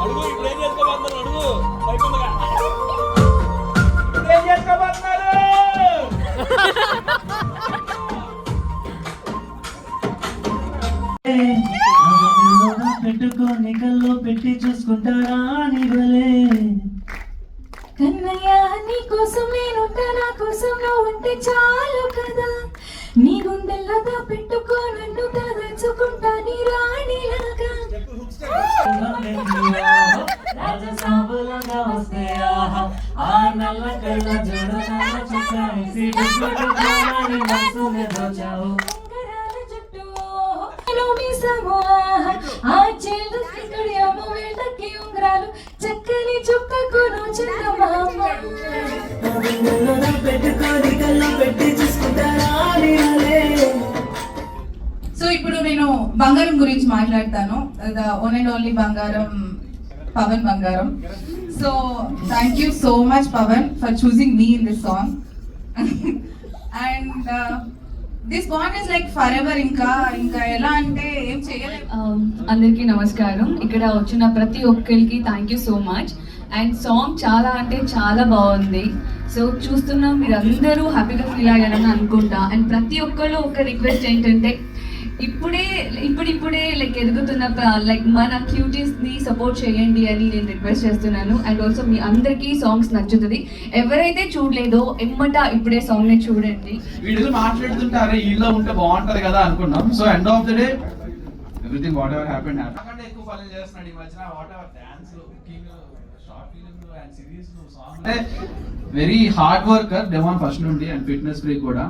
అడుగు ఇప్పుడు ఏం చేసుకోబోతున్నారు అడుగు అయిపోయిందిగా ఇప్పుడు ఏం చేసుకోబోతున్నారు పెట్టుకొని కల్లో పెట్టి చూసుకుంటారా నీవలే కన్నయ్య నీ కోసం నేనుంటా నా కోసం నువ్వు ఉంటే చాలు కదా నీ గుండెల్లో పెట్టుకో నన్ను దాచుకుంటా నీ రాణిలాగా రాజసాబులాగా వస్తే ఆహా ఆ నల్ల కళ్ళ జడ నల్ల చూసాయి మనసునే దోచావు ఉంగరాల జుట్టు నువ్వు మీసము ఆ చేలు కడియము వేళ్ళకి ఉంగరాలు చక్కని చుక్కకు నువ్వు చందమామ పెట్టుకొని కల్లో పెట్టి చూసుకుంటారా నీవలే. సో ఇప్పుడు నేను బంగారం గురించి మాట్లాడతాను. ద ఓన్ అండ్ ఓన్లీ బంగారం, పవన్ బంగారం. So thank you so much Pavan for choosing me in this song and this bond is like for ever. ఇంకా ఎలా అంటే ఏం చేయలేదు. అందరికీ నమస్కారం. ఇక్కడ వచ్చిన ప్రతి ఒక్కరికి thank you so much. And song చాలా అంటే చాలా బాగుంది. సో చూస్తున్నా మీరు అందరూ హ్యాపీగా ఫీల్ అయ్యారని అనుకుంటా. అండ్ ప్రతి ఒక్కళ్ళు ఒక రిక్వెస్ట్ ఏంటంటే ఇప్పుడిప్పుడే లైక్ ఎదుగుతున్న లైక్ మన క్యూటీస్ ని సపోర్ట్ చేయండి అని నేను రిక్వెస్ట్ చేస్తున్నాను. అండ్ ఆల్సో మీ అందరికీ సాంగ్స్ నచ్చుతుంది. ఎవరైతే చూడలేదో ఇప్పుడే సాంగ్ ని చూడండి. వీడియోలో మాట్లాడుతుంటారే వీళ్ళలో ఉంటే బాగుంటది కదా అనుకున్నాం. So end of the day everything whatever happened నాకంటే ఎక్కువ పనులు చేస్తున్నాడు ఈ మధ్యన. Whatever dance, cooking, short film and series, song అంటే వెరీ హార్డ్ వర్కర్ డెమోన్ ఫస్ట్ నుండి అండ్ ఫిట్నెస్ ఫ్రీ కూడా.